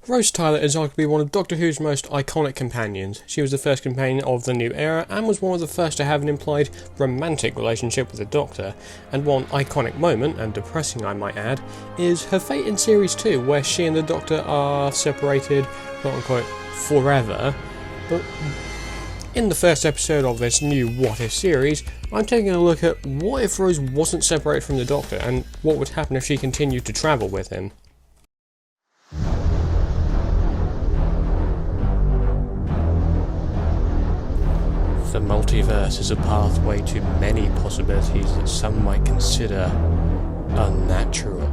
Rose Tyler is arguably one of Doctor Who's most iconic companions. She was the first companion of the new era and was one of the first to have an implied romantic relationship with the Doctor, and one iconic moment, and depressing I might add, is her fate in Series 2, where she and the Doctor are separated, quote-unquote, forever. But in the first episode of this new What If series, I'm taking a look at what if Rose wasn't separated from the Doctor, and what would happen if she continued to travel with him. The multiverse is a pathway to many possibilities that some might consider unnatural.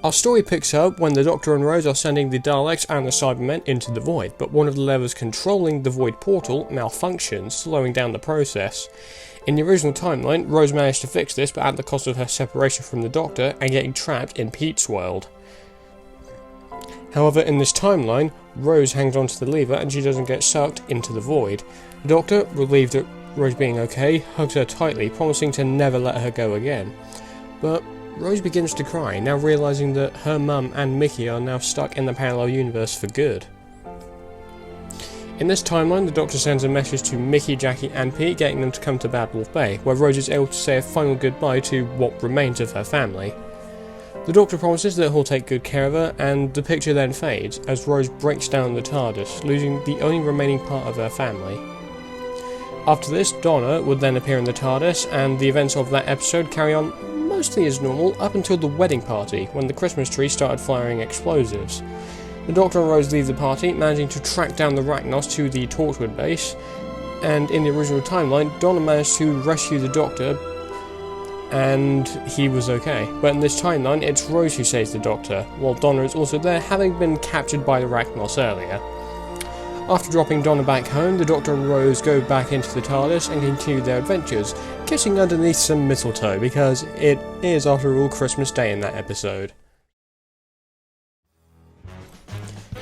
Our story picks up when the Doctor and Rose are sending the Daleks and the Cybermen into the Void, but one of the levers controlling the Void portal malfunctions, slowing down the process. In the original timeline, Rose managed to fix this, but at the cost of her separation from the Doctor and getting trapped in Pete's world. However, in this timeline, Rose hangs onto the lever and she doesn't get sucked into the Void. The Doctor, relieved at Rose being okay, hugs her tightly, promising to never let her go again. But Rose begins to cry, now realising that her mum and Mickey are now stuck in the parallel universe for good. In this timeline, the Doctor sends a message to Mickey, Jackie and Pete, getting them to come to Bad Wolf Bay, where Rose is able to say a final goodbye to what remains of her family. The Doctor promises that he'll take good care of her, and the picture then fades, as Rose breaks down the TARDIS, losing the only remaining part of her family. After this, Donna would then appear in the TARDIS, and the events of that episode carry on mostly as normal up until the wedding party, when the Christmas tree started firing explosives. The Doctor and Rose leave the party, managing to track down the Rachnos to the Torchwood base, and in the original timeline, Donna managed to rescue the Doctor, and he was okay. But in this timeline, it's Rose who saves the Doctor, while Donna is also there, having been captured by the Rachnos earlier. After dropping Donna back home, the Doctor and Rose go back into the TARDIS and continue their adventures, kissing underneath some mistletoe, because it is, after all, Christmas Day in that episode.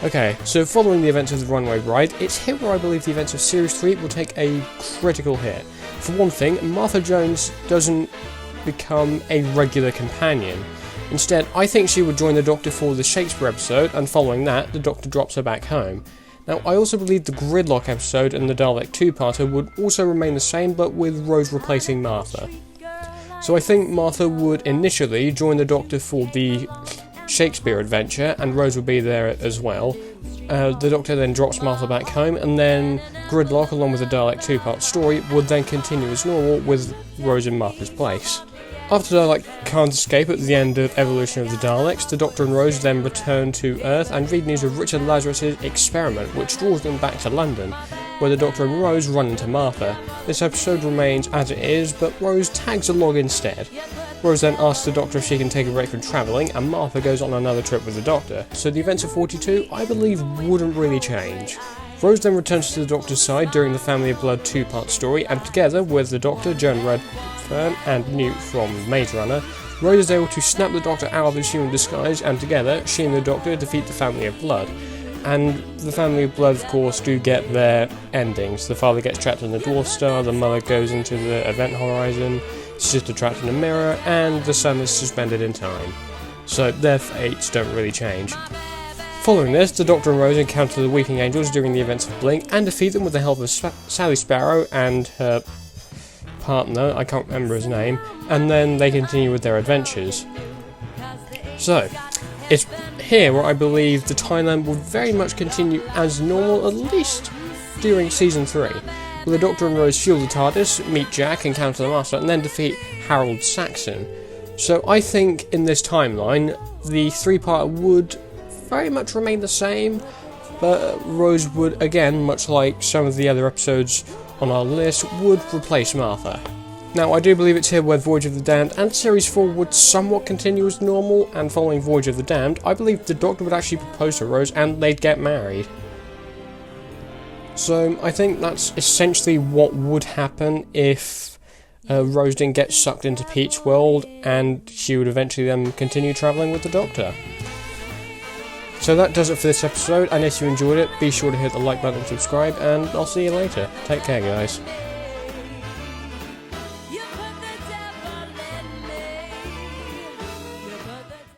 Okay, so following the events of the runway ride, it's here where I believe the events of Series 3 will take a critical hit. For one thing, Martha Jones doesn't become a regular companion. Instead, I think she would join the Doctor for the Shakespeare episode, and following that, the Doctor drops her back home. Now, I also believe the Gridlock episode and the Dalek two-parter would also remain the same, but with Rose replacing Martha. So I think Martha would initially join the Doctor for the Shakespeare adventure, and Rose would be there as well. The Doctor then drops Martha back home, and then Gridlock, along with the Dalek two-part story, would then continue as normal with Rose in Martha's place. After Dalek can't escape at the end of Evolution of the Daleks, the Doctor and Rose then return to Earth and read news of Richard Lazarus' experiment, which draws them back to London, where the Doctor and Rose run into Martha. This episode remains as it is, but Rose tags along instead. Rose then asks the Doctor if she can take a break from travelling, and Martha goes on another trip with the Doctor, so the events of 42, I believe, wouldn't really change. Rose then returns to the Doctor's side during the Family of Blood two-part story, and together with the Doctor, Joan Redfern and Newt from Maze Runner, Rose is able to snap the Doctor out of his human disguise, and together, she and the Doctor defeat the Family of Blood. And the Family of Blood, of course, do get their endings. The father gets trapped in the Dwarf Star, the mother goes into the Event Horizon, the sister trapped in a mirror, and the son is suspended in time. So their fates don't really change. Following this, the Doctor and Rose encounter the Weeping Angels during the events of Blink and defeat them with the help of Sally Sparrow and her partner, I can't remember his name, and then they continue with their adventures. So, it's here where I believe the timeline will very much continue as normal, at least during Season 3, where the Doctor and Rose fuel the TARDIS, meet Jack, encounter the Master, and then defeat Harold Saxon. So I think in this timeline, the three-parter would very much remain the same, but Rose would, again, much like some of the other episodes on our list would replace Martha. Now, I do believe it's here where Voyage of the Damned and Series 4 would somewhat continue as normal, and following Voyage of the Damned, I believe the Doctor would actually propose to Rose and they'd get married. So, I think that's essentially what would happen if Rose didn't get sucked into Pete's world, and she would eventually then continue travelling with the Doctor. So that does it for this episode, and if you enjoyed it, be sure to hit the like button and subscribe, and I'll see you later. Take care, guys.